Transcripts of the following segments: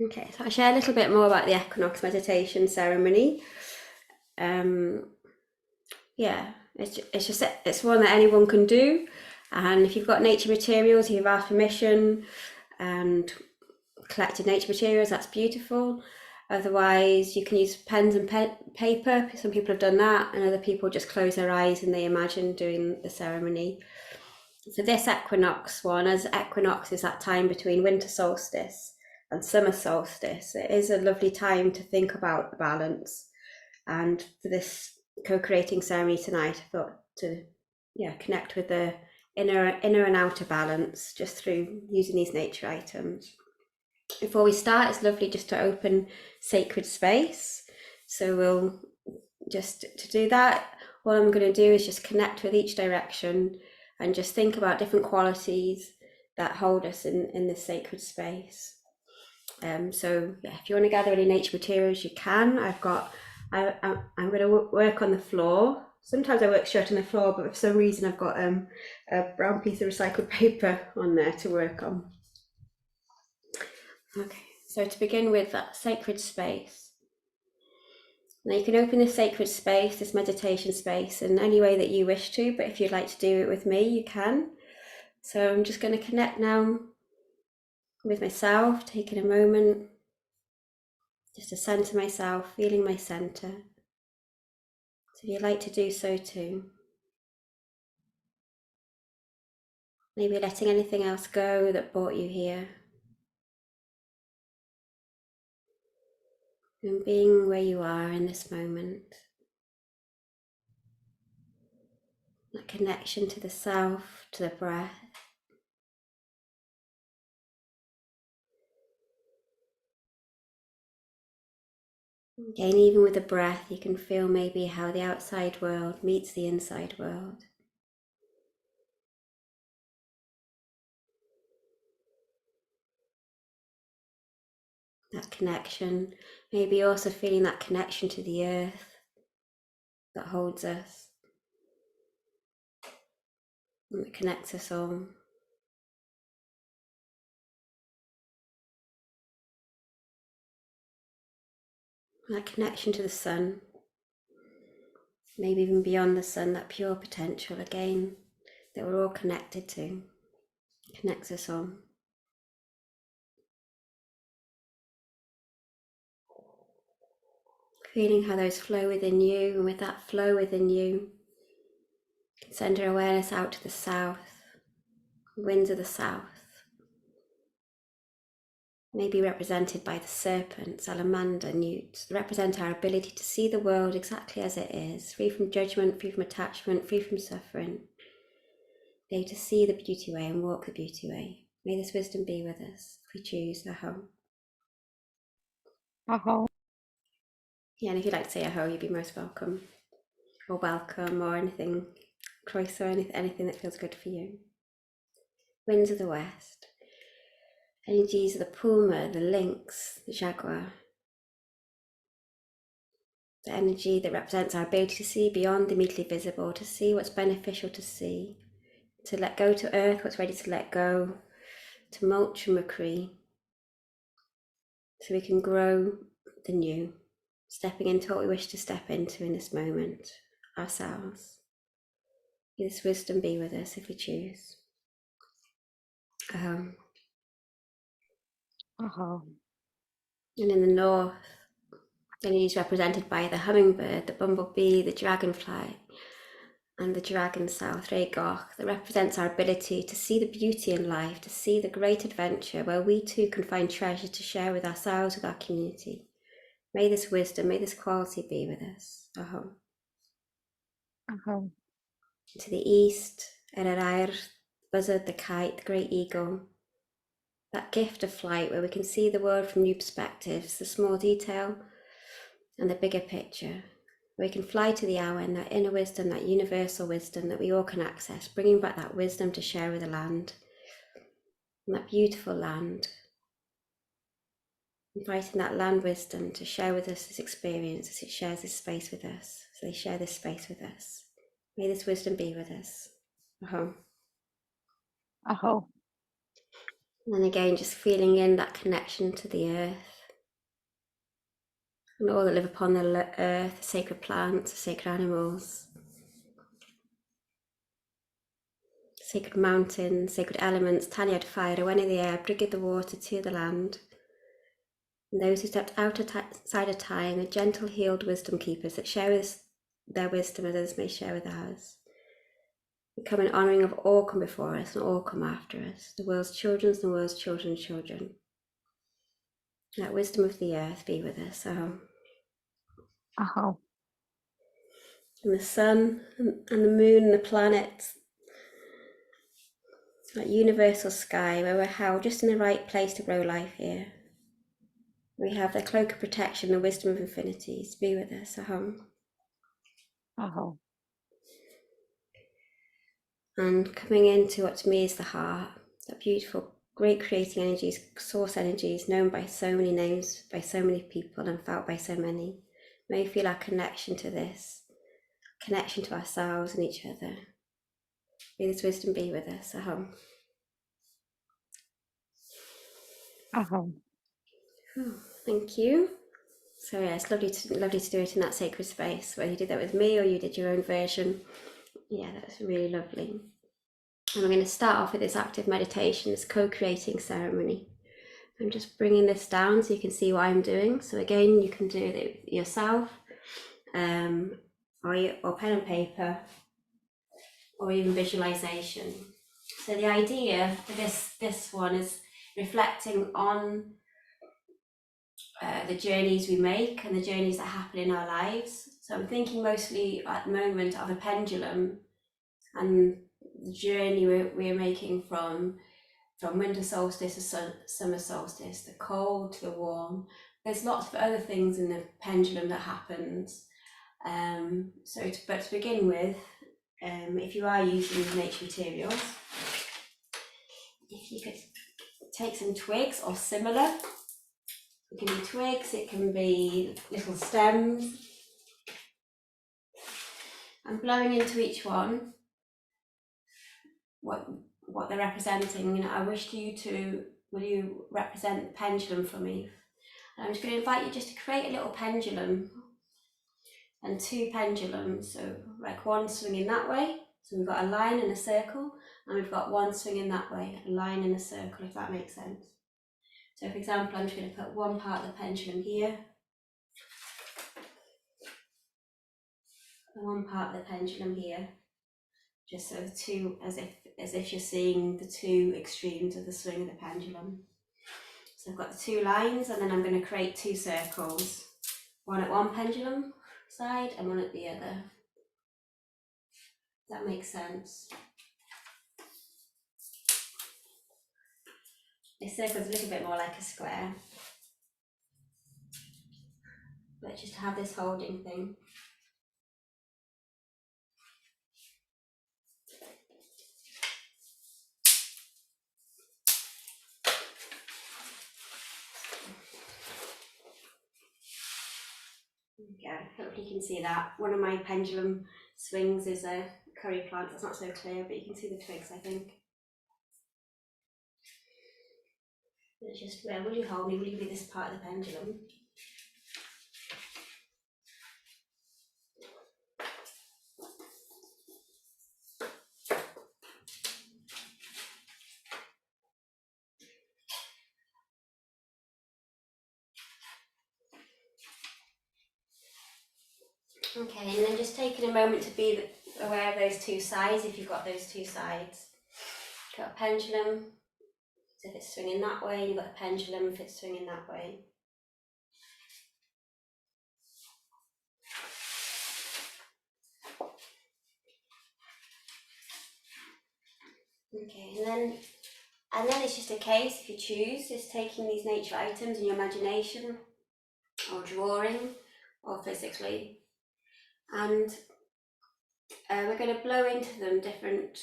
Okay, so I'll share a little bit more about the equinox meditation ceremony. Yeah, it's one that anyone can do, and if you've got nature materials, you've asked permission and collected nature materials, that's beautiful. Otherwise, you can use pens and paper. Some people have done that, and other people just close their eyes and they imagine doing the ceremony. So this equinox one, as equinox is that time between winter solstice and summer solstice, it is a lovely time to think about the balance. And for this co-creating ceremony tonight, I thought to connect with the inner and outer balance just through using these nature items. Before we start, it's lovely just to open sacred space. So we'll just to do that, what I'm going to do is just connect with each direction and just think about different qualities that hold us in this sacred space. So yeah, if you want to gather any nature materials, you can. I'm going to work on the floor. Sometimes I work straight on the floor, but for some reason I've got a brown piece of recycled paper on there to work on. Okay, so to begin with, that sacred space. Now you can open this sacred space, this meditation space, in any way that you wish to, but if you'd like to do it with me, you can. So I'm just going to connect now with myself, taking a moment just to center myself, feeling my center. So if you'd like to do so too. Maybe letting anything else go that brought you here. And being where you are in this moment. That connection to the self, to the breath. Again, even with the breath, you can feel maybe how the outside world meets the inside world. That connection, maybe also feeling that connection to the earth that holds us and that connects us all. That connection to the sun, maybe even beyond the sun, that pure potential again that we're all connected to, connects us all. Feeling how those flow within you, and with that flow within you, send your awareness out to the south, winds of the south, maybe represented by the serpent, salamander, newt, that represent our ability to see the world exactly as it is, free from judgment, free from attachment, free from suffering. Able to see the beauty way and walk the beauty way. May this wisdom be with us if we choose. Aho. Aho. Yeah, and if you'd like to say aho, you'd be most welcome. Or welcome, or anything, croeso, anything that feels good for you. Winds of the west. Energies of the puma, the lynx, the jaguar. The energy that represents our ability to see beyond the immediately visible, to see what's beneficial to see, to let go to earth what's ready to let go, to mulch and recree, so we can grow the new, stepping into what we wish to step into in this moment, ourselves. May this wisdom be with us if we choose. Aho. Aho. And in the north, the energy is represented by the hummingbird, the bumblebee, the dragonfly, and the dragon south, Rhaegoch, that represents our ability to see the beauty in life, to see the great adventure where we too can find treasure to share with ourselves, with our community. May this wisdom, may this quality be with us. Aho. Aho. To the east, Ererair, buzzard, the kite, the great eagle. That gift of flight where we can see the world from new perspectives, the small detail and the bigger picture. We can fly to the hour and that inner wisdom, that universal wisdom that we all can access, bringing back that wisdom to share with the land, and that beautiful land. Inviting that land wisdom to share with us this experience as it shares this space with us. So they share this space with us. May this wisdom be with us. Aho. Aho. And then again, just feeling in that connection to the earth, and all that live upon the earth, the sacred plants, the sacred animals, sacred mountains, sacred elements, Tanyad fire, when in the air, brigid the water to the land. And those who stepped outside of time are gentle, healed wisdom keepers that share with their wisdom as others may share with ours. We come in honouring of all come before us and all come after us, the world's children and the world's children's children. That wisdom of the earth be with us. Aho. And the sun and the moon and the planets, that universal sky where we're held just in the right place to grow life here. We have the cloak of protection, the wisdom of infinities, be with us. Aho. And coming into what to me is the heart, that beautiful, great creating energies, source energies, known by so many names, by so many people, and felt by so many. May we feel our connection to this, connection to ourselves and each other. May this wisdom be with us. Aho. Oh, thank you. So yeah, it's lovely to do it in that sacred space, whether you did that with me or you did your own version. Yeah, that's really lovely. And we're going to start off with this active meditation, this co-creating ceremony. I'm just bringing this down so you can see what I'm doing. So again, you can do it yourself, or pen and paper, or even visualization. So the idea for this one is reflecting on the journeys we make and the journeys that happen in our lives. So I'm thinking mostly at the moment of a pendulum and the journey we're making from winter solstice to summer solstice, the cold to the warm. There's lots of other things in the pendulum that happens. But to begin with, if you are using nature materials, if you could take some twigs or similar. It can be twigs, it can be little stems, and blowing into each one what they're representing. I wish will you represent the pendulum for me? And I'm just going to invite you just to create a little pendulum and two pendulums, so like one swinging that way, so we've got a line and a circle, and we've got one swinging that way, a line and a circle, if that makes sense. So for example, I'm just going to put one part of the pendulum here, and one part of the pendulum here, just so the two, as if you're seeing the two extremes of the swing of the pendulum. So I've got the two lines, and then I'm going to create two circles, one at one pendulum side and one at the other. That makes sense. This circle's a little bit more like a square, but just to have this holding thing. Yeah, hopefully you can see that. One of my pendulum swings is a curry plant. That's not so clear, but you can see the twigs, I think. It's just, where will you hold me? Will you be this part of the pendulum? Okay, and then just taking a moment to be aware of those two sides, if you've got those two sides. Got a pendulum, so if it's swinging that way, and you've got a pendulum if it's swinging that way. Okay, and then it's just a case, if you choose, just taking these nature items in your imagination, or drawing, or physically, and we're going to blow into them different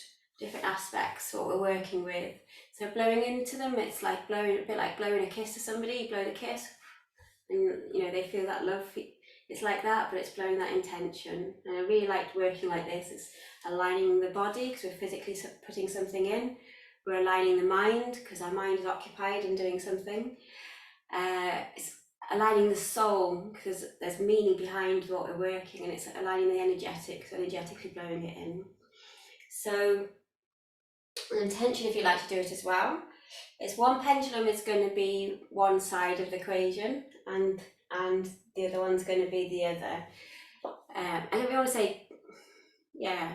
aspects, what we're working with. So blowing into them, it's like a bit like blowing a kiss to somebody. You blow the kiss, and they feel that love. It's like that, but it's blowing that intention. And I really liked working like this. It's aligning the body because we're physically putting something in. We're aligning the mind because our mind is occupied in doing something. It's aligning the soul, because there's meaning behind what we're working, and it's aligning the energetics, energetically blowing it in. So the intention, if you like to do it as well, is one pendulum is going to be one side of the equation, and the other one's going to be the other. And we always say, yeah,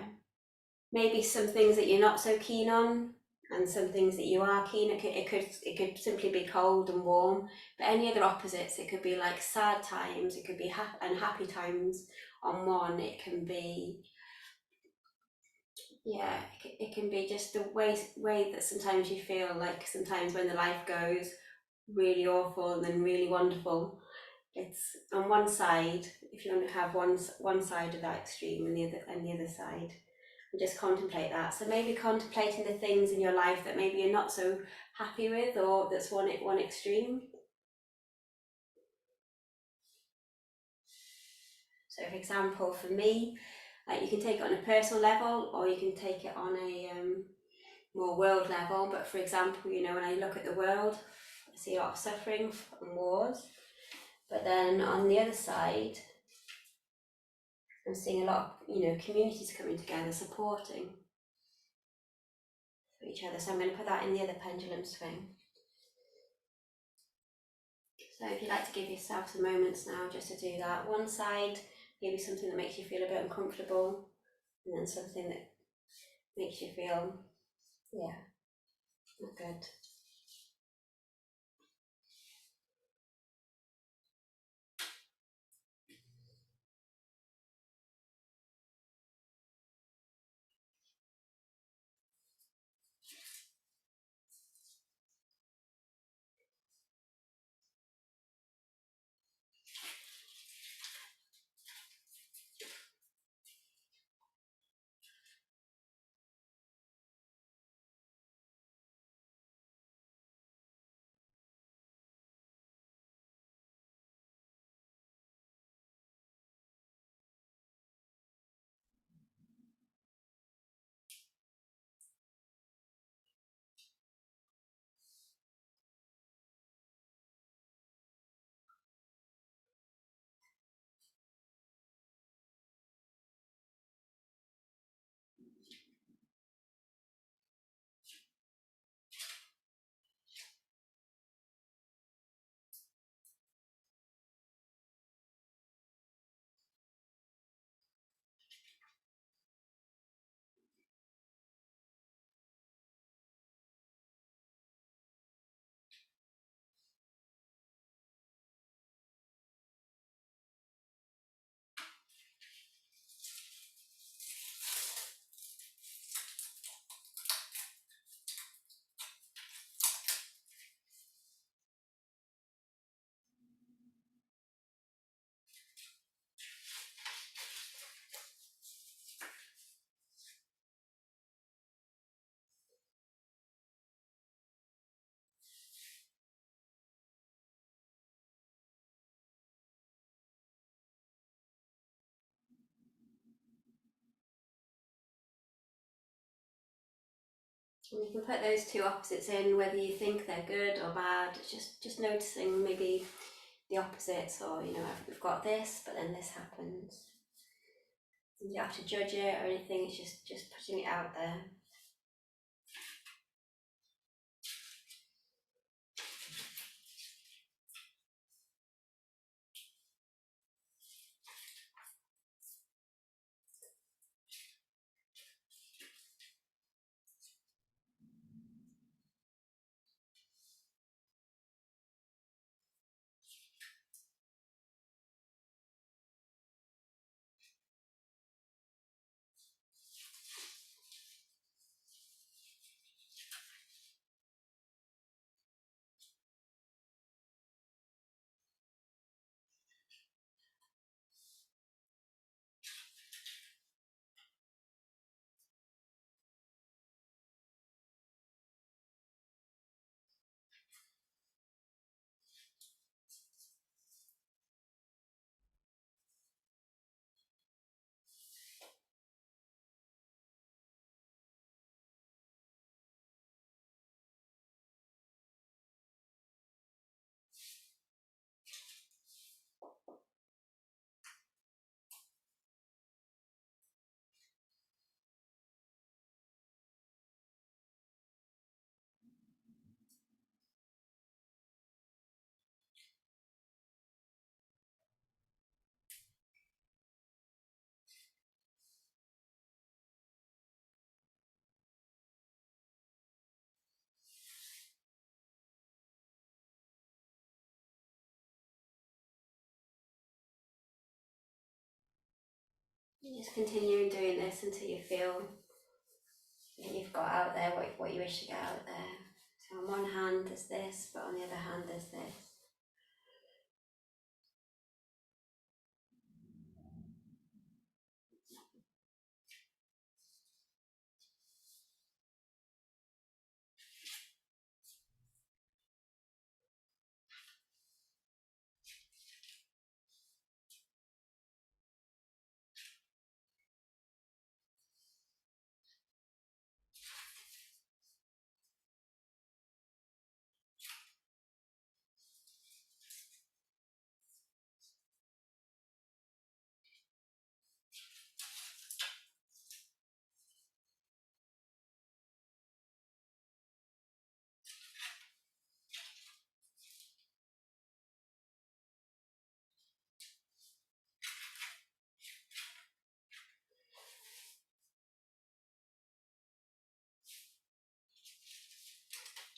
maybe some things that you're not so keen on, and some things that you are keen. It could simply be cold and warm. But any other opposites, it could be like sad times. It could be happy times on one. It can be, yeah, it can be just the way that sometimes you feel like sometimes when the life goes really awful and then really wonderful. It's on one side, if you want to have one side of that extreme, and the other side, and just contemplate that. So maybe contemplating the things in your life that maybe you're not so happy with, or that's one extreme. So for example, for me, you can take it on a personal level, or you can take it on a more world level. But for example, when I look at the world, I see a lot of suffering and wars. But then on the other side, I'm seeing a lot of, communities coming together, supporting each other. So I'm going to put that in the other pendulum swing. So if you'd like to give yourself some moments now just to do that. One side, maybe something that makes you feel a bit uncomfortable, and then something that makes you feel, yeah, good. And you can put those two opposites in, whether you think they're good or bad. Just noticing maybe the opposites, or we've got this, but then this happens. You don't have to judge it or anything. It's just putting it out there. Just continuing doing this until you feel that you've got out there what you wish to get out there. So on one hand there's this, but on the other hand there's this.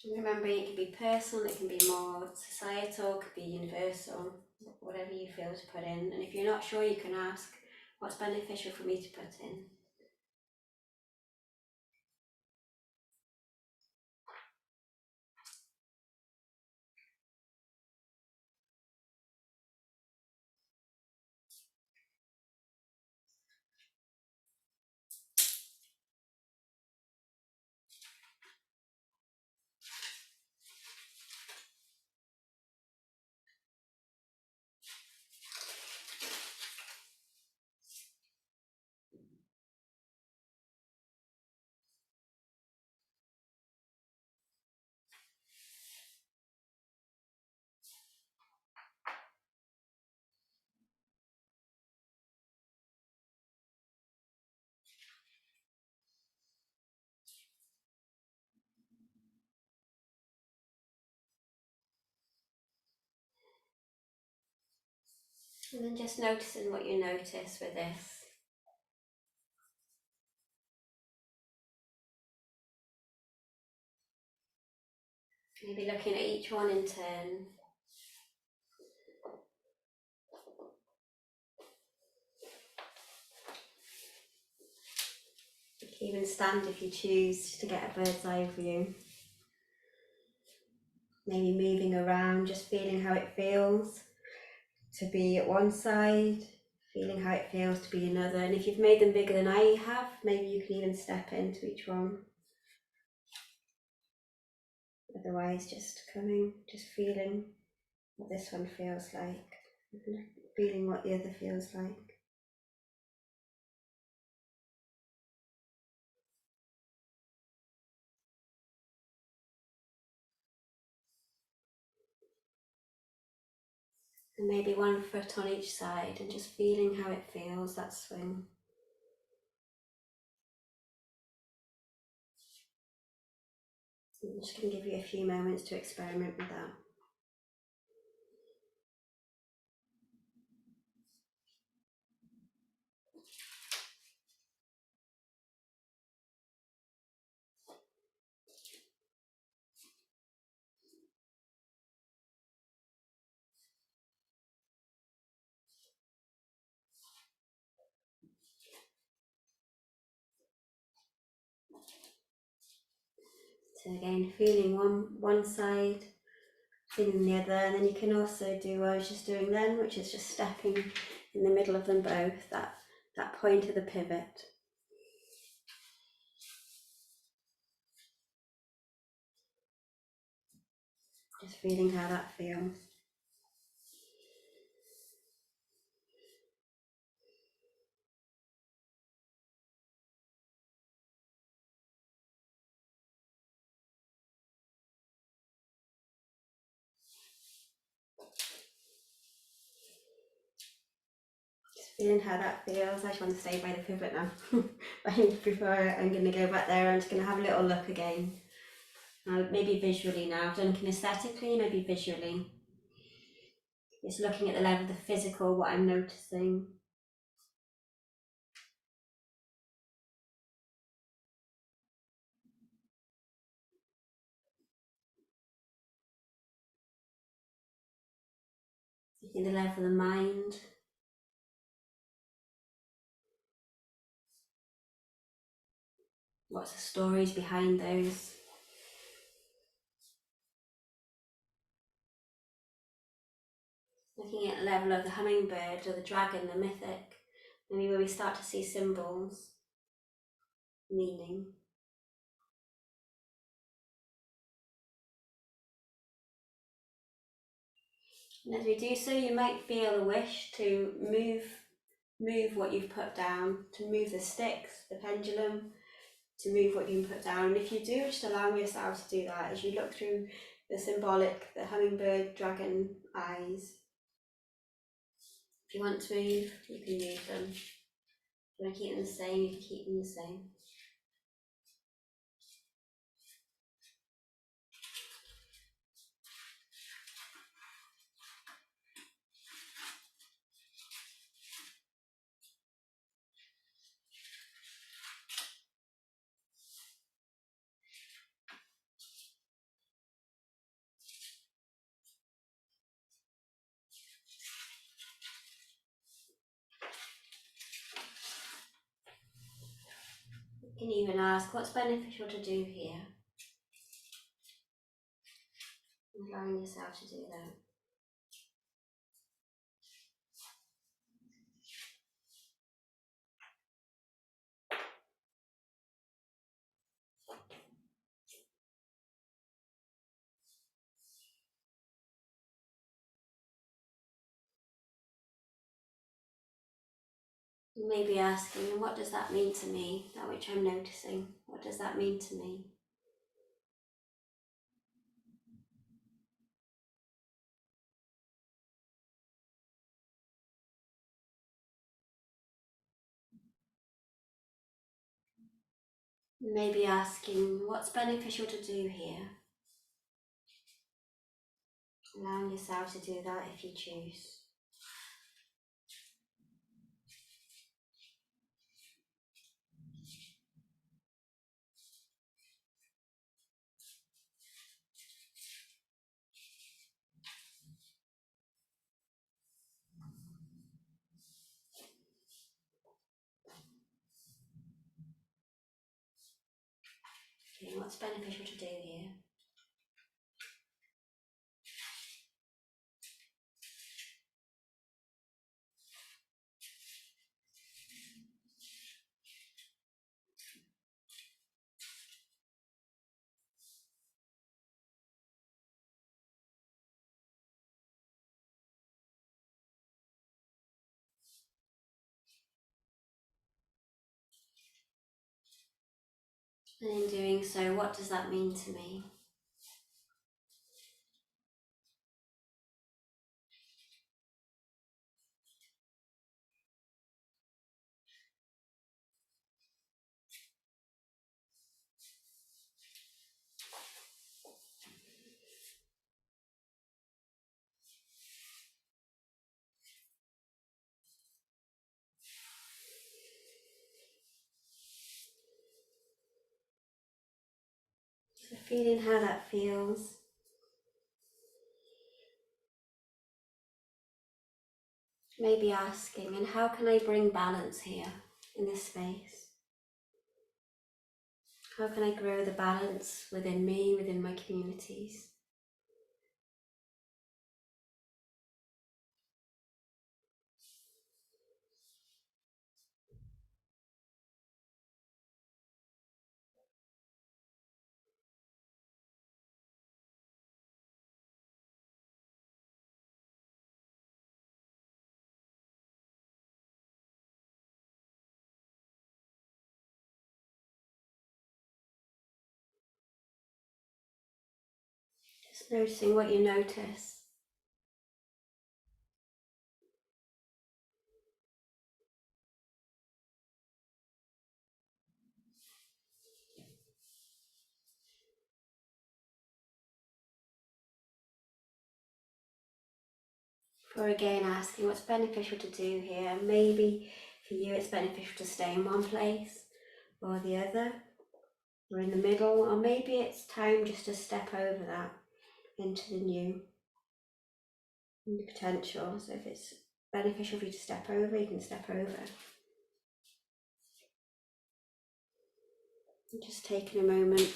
Remembering it can be personal, it can be more societal, it could be universal, whatever you feel to put in. And if you're not sure, you can ask, what's beneficial for me to put in? And then just noticing what you notice with this. Maybe looking at each one in turn. You can even stand if you choose to get a bird's eye view. Maybe moving around, just feeling how it feels to be at one side, feeling how it feels to be another. And if you've made them bigger than I have, maybe you can even step into each one. Otherwise, just coming, just feeling what this one feels like, feeling what the other feels like. And maybe one foot on each side and just feeling how it feels, that swing. I'm just going to give you a few moments to experiment with that. So again, feeling one side, feeling the other, and then you can also do what I was just doing then, which is just stepping in the middle of them both, that point of the pivot. Just feeling how that feels. Feeling how that feels. I just want to stay by the pivot now. Before I'm going to go back there, I'm just going to have a little look again. Maybe visually now. I've done kinesthetically, maybe visually. Just looking at the level of the physical, what I'm noticing. Looking at the level of the mind. What's the stories behind those? Looking at the level of the hummingbird or the dragon, the mythic, maybe where we start to see symbols, meaning. And as we do so, you might feel a wish to move what you've put down, to move the sticks, the pendulum, to move what you can put down. And if you do, just allowing yourself to do that as you look through the symbolic, the hummingbird, dragon eyes. If you want to move, you can move them. If you want to keep them the same, you can keep them the same. You can even ask what's beneficial to do here. Allowing yourself to do that. You may be asking, what does that mean to me? That which I'm noticing, what does that mean to me? You may be asking, what's beneficial to do here? Allowing yourself to do that if you choose. Okay, what's beneficial to do here? And in doing so, what does that mean to me? So feeling how that feels. Maybe asking, and how can I bring balance here in this space? How can I grow the balance within me, within my communities? Just noticing what you notice. Or again asking what's beneficial to do here. Maybe for you it's beneficial to stay in one place or the other, or in the middle, or maybe it's time just to step over that into the new potential. So if it's beneficial for you to step over, you can step over. Just taking a moment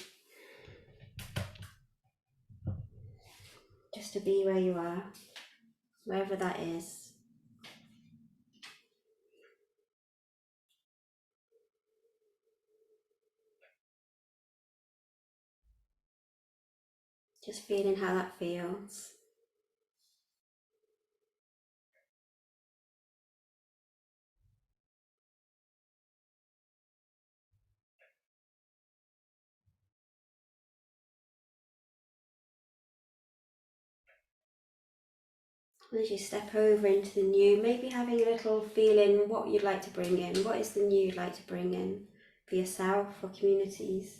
just to be where you are, wherever that is. Just feeling how that feels. As you step over into the new, maybe having a little feeling what you'd like to bring in. What is the new you'd like to bring in for yourself or communities?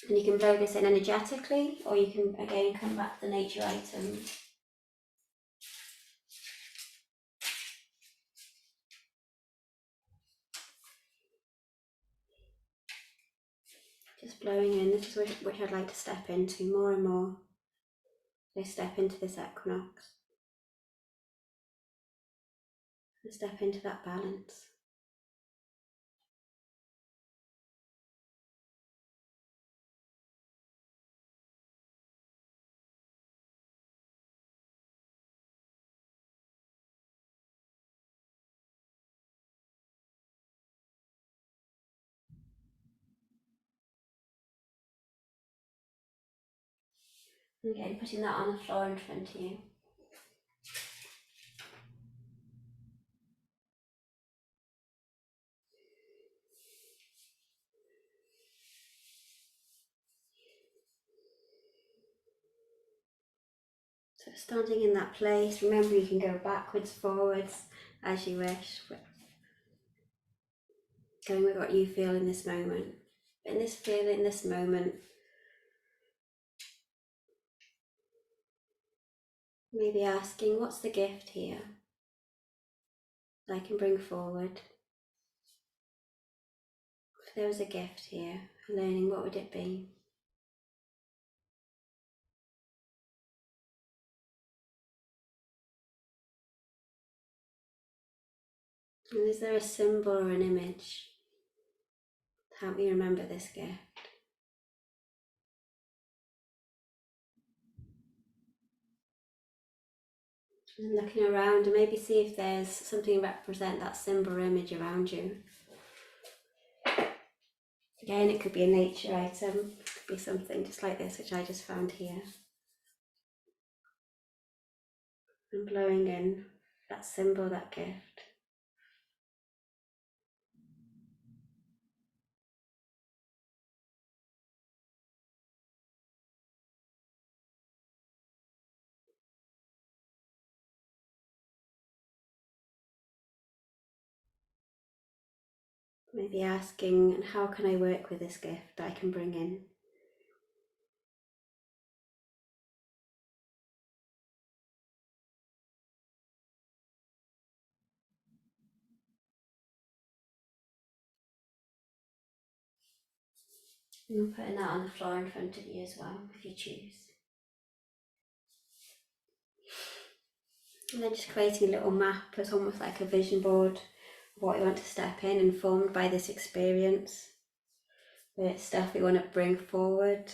And you can blow this in energetically, or you can again come back to the nature item. Just blowing in. This is which I'd like to step into more and more. So step into this equinox. And step into that balance. And again, putting that on the floor in front of you. So standing in that place, remember you can go backwards, forwards as you wish. Going with what you feel in this moment. In this feeling, in this moment, maybe asking, what's the gift here that I can bring forward? If there was a gift here, learning, what would it be? And is there a symbol or an image to help me remember this gift? And looking around and maybe see if there's something to represent that symbol or image around you. Again, it could be a nature item, it could be something just like this, which I just found here. And blowing in that symbol, that gift. Maybe asking, how can I work with this gift that I can bring in? And putting that on the floor in front of you as well, if you choose. And then just creating a little map. It's almost like a vision board of what we want to step in, informed by this experience. Where it's stuff we want to bring forward,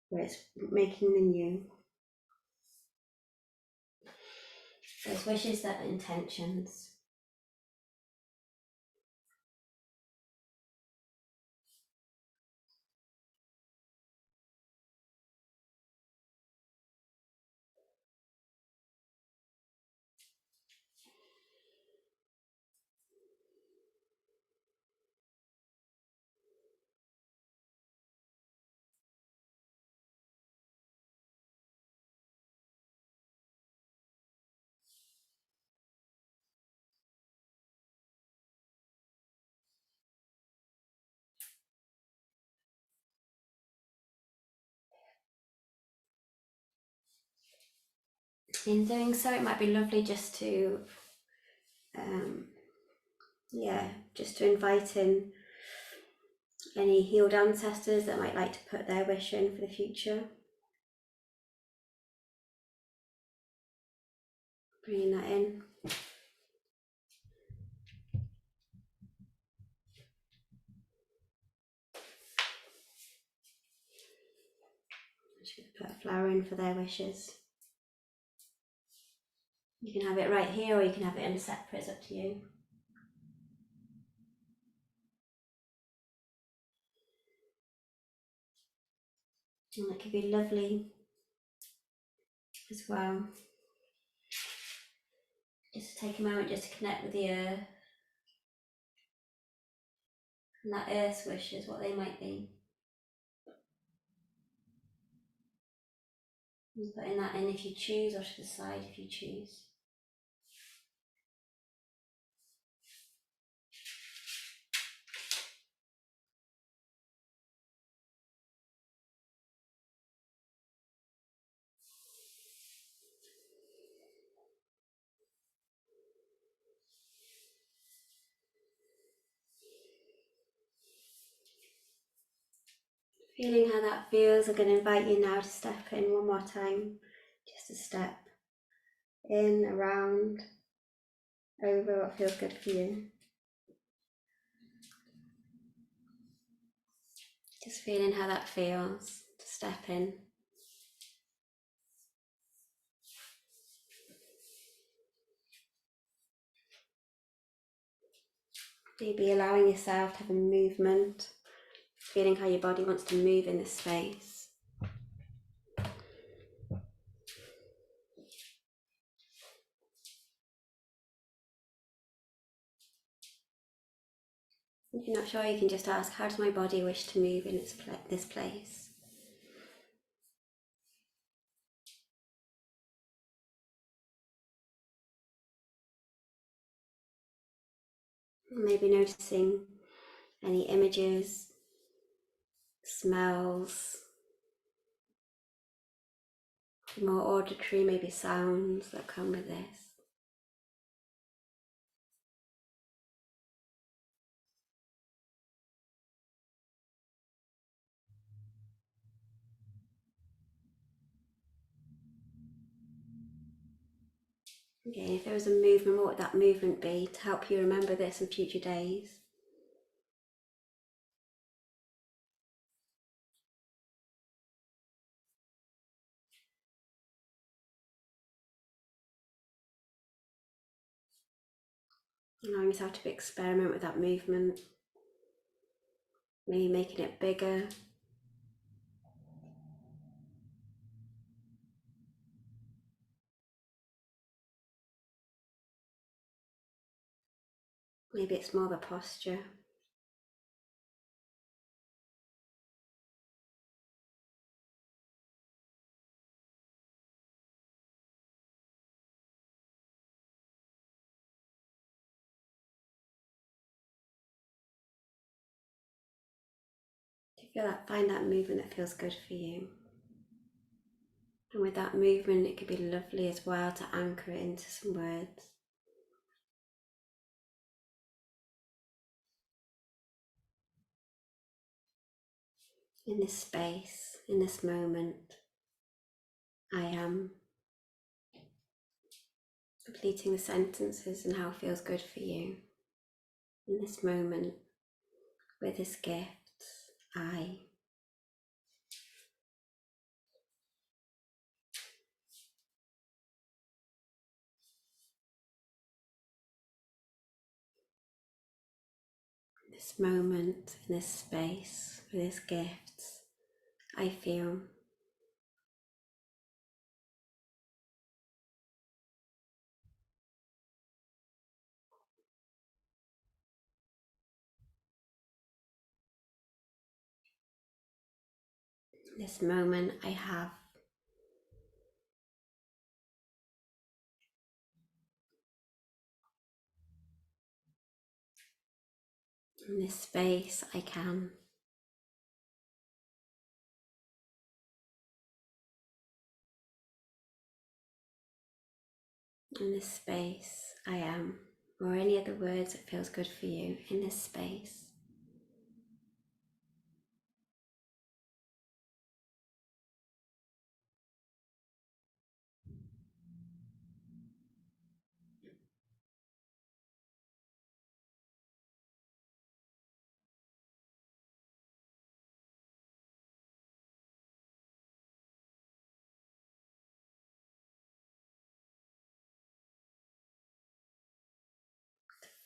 where it's making the new. Those wishes, that intentions. In doing so, it might be lovely just to, just to invite in any healed ancestors that might like to put their wish in for the future. Bringing that in. put a flower in for their wishes. You can have it right here or you can have it in a separate, it's up to you. And it could be lovely as well. Just take a moment just to connect with the earth. And that earth's wishes, what they might be. And putting that in if you choose, or to the side if you choose. Feeling how that feels, I'm going to invite you now to step in one more time. Just a step in, around, over what feels good for you. Just feeling how that feels to step in. Maybe allowing yourself to have a movement, feeling how your body wants to move in this space. If you're not sure, you can just ask, how does my body wish to move in this place? Maybe noticing any images, smells, more auditory, maybe sounds that come with this. Okay, if there was a movement, what would that movement be to help you remember this in future days? Allowing yourself to experiment with that movement, maybe making it bigger. Maybe it's more the posture. Do you feel that? Find that movement that feels good for you. And with that movement, it could be lovely as well to anchor it into some words. In this space, in this moment, I am. Completing the sentences and how it feels good for you. In this moment, with this gift, I. This moment, in this space, with this gift, I feel. This moment I have. In this space I can. In this space I am. Or any other words that feels good for you. In this space.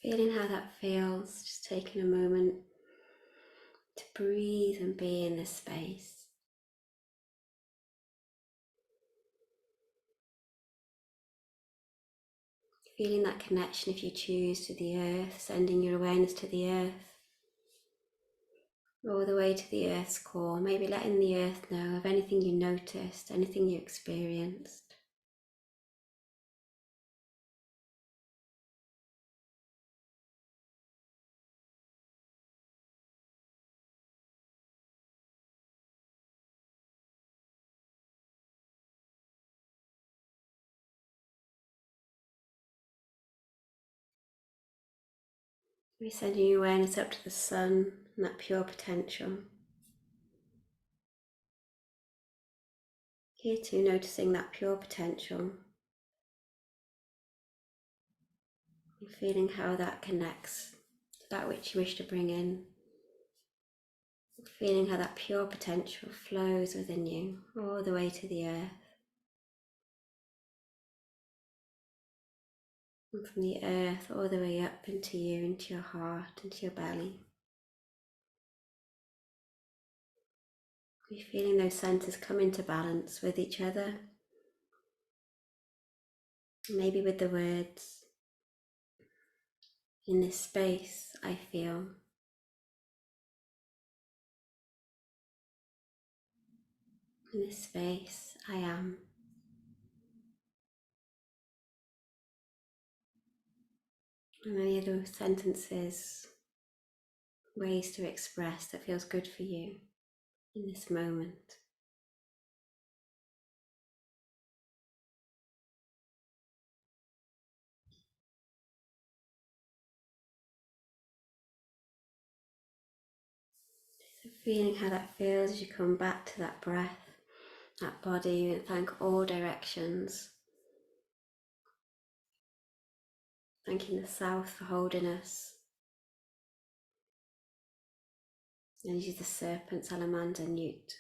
Feeling how that feels, just taking a moment to breathe and be in this space. Feeling that connection, if you choose, to the earth, sending your awareness to the earth, all the way to the earth's core, maybe letting the earth know of anything you noticed, anything you experienced. We're sending your awareness up to the sun and that pure potential. Here too, noticing that pure potential. And feeling how that connects to that which you wish to bring in. Feeling how that pure potential flows within you all the way to the earth. And from the earth all the way up into you, into your heart, into your belly. You're feeling those centers come into balance with each other. Maybe with the words, in this space I feel. In this space I am. And any of those sentences, ways to express that feels good for you in this moment. So feeling how that feels as you come back to that breath, that body, and thank all directions. Thanking the south for holding us. And use the serpent, salamander, newt.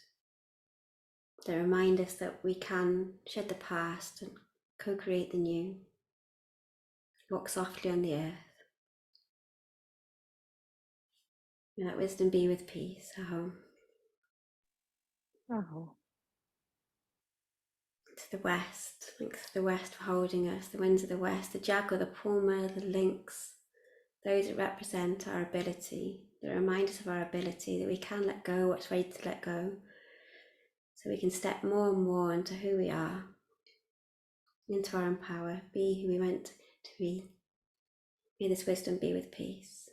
They remind us that we can shed the past and co-create the new. Walk softly on the earth. May that wisdom be with peace. Ahom. Aho. To the west, thanks to the west for holding us. The winds of the west, the jaguar, the puma, the lynx, those that represent our ability. They remind us of our ability, that we can let go what's ready to let go. So we can step more and more into who we are, into our own power, be who we meant to be. May this wisdom be with peace.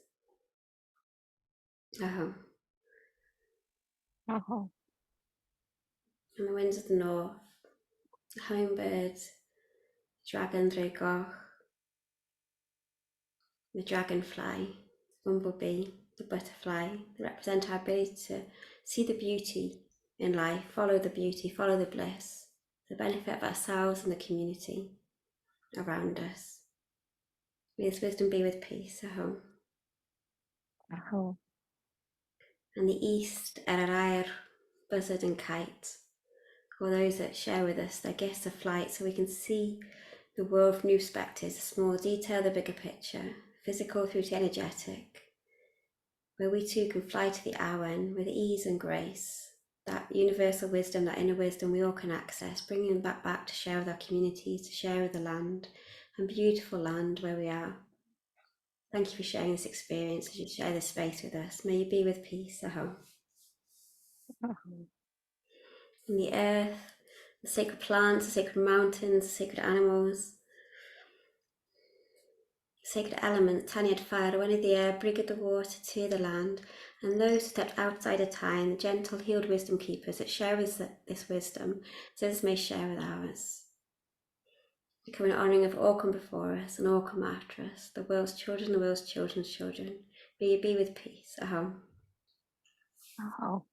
Ahom. Aho. And the winds of the north, the hummingbird, dragon Dragoch, the dragonfly, the bumblebee, the butterfly, they represent our ability to see the beauty in life, follow the beauty, follow the bliss, the benefit of ourselves and the community around us. May this wisdom be with peace. Ahom. Aho. And the east, Erair, buzzard and kite, or those that share with us their gifts of flight so we can see the world from new perspectives, the small detail, the bigger picture, physical through to energetic, where we too can fly to the Awen with ease and grace, that universal wisdom, that inner wisdom we all can access, bringing that back to share with our communities, to share with the land, and beautiful land where we are. Thank you for sharing this experience as you share this space with us. May you be with peace. Ahom. Aho. In the earth, the sacred plants, the sacred mountains, the sacred animals, sacred elements, Tanyad fire, one of the air, Brigid the water, to the land, and those who stepped outside of time, the gentle, healed wisdom keepers that share with this wisdom, so this may share with ours. We come in honouring of all come before us and all come after us, the world's children, the world's children's children. May you be with peace. Ahom. Aho.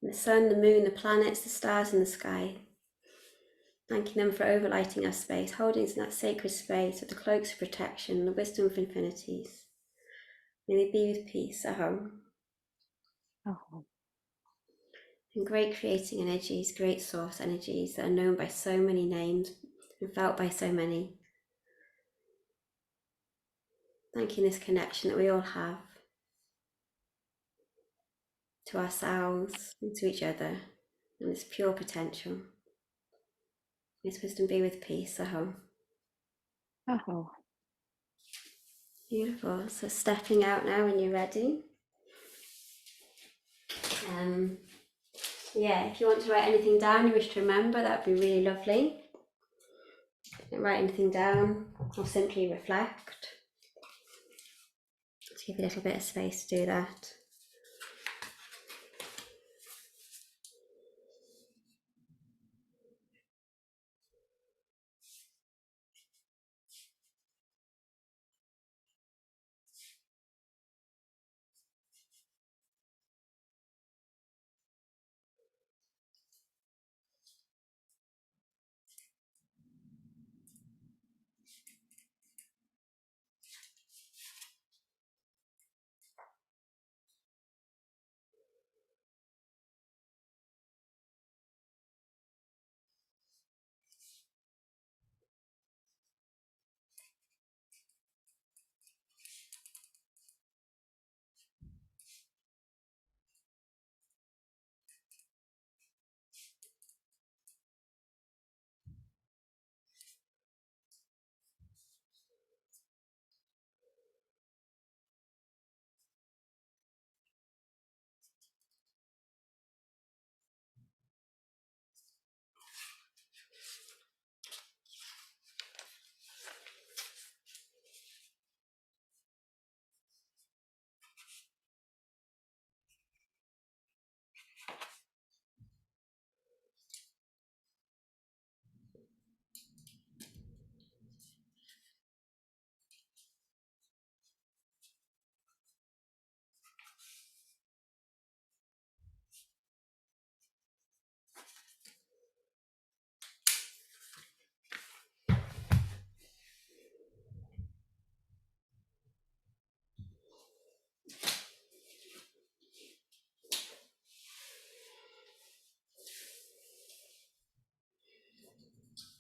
The sun, the moon, the planets, the stars in the sky, thanking them for overlighting our space, holding us in that sacred space with the cloaks of protection, the wisdom of infinities. May they be with peace. Ahom. Aho. And great creating energies, great source energies that are known by so many names and felt by so many. thanking this connection that we all have to ourselves and to each other, and this pure potential. This wisdom be with peace, Aho. Aho. Beautiful. So stepping out now when you're ready. Yeah, if you want to write anything down you wish to remember, that would be really lovely. Write anything down or simply reflect. Just give you a little bit of space to do that.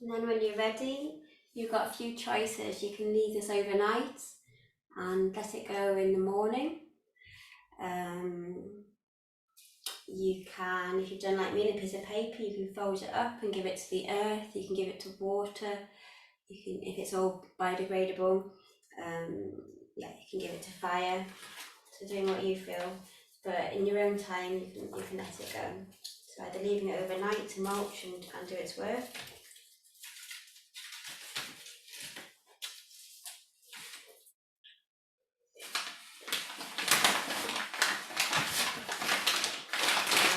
And then when you're ready, you've got a few choices. You can leave this overnight and let it go in the morning. You can, if you've done like me in a piece of paper, you can fold it up and give it to the earth. You can give it to water. You can, if it's all biodegradable, yeah, you can give it to fire. So doing what you feel, but in your own time, you can let it go. So either leaving it overnight to mulch and do its work.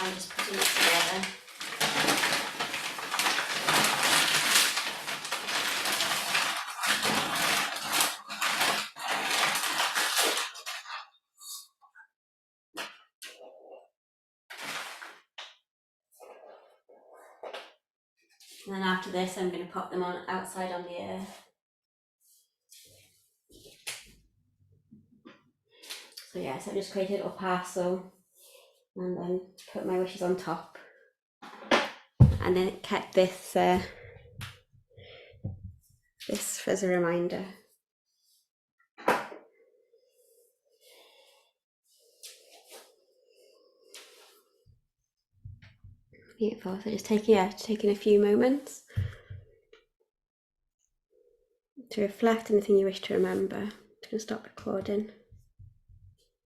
I'm just putting it together. And then after this, I'm going to pop them on outside on the earth. So yeah, so I just created a little parcel and then put my wishes on top. And then it kept this this as a reminder. Beautiful. So just taking a few moments to reflect anything you wish to remember. I'm just going to stop recording.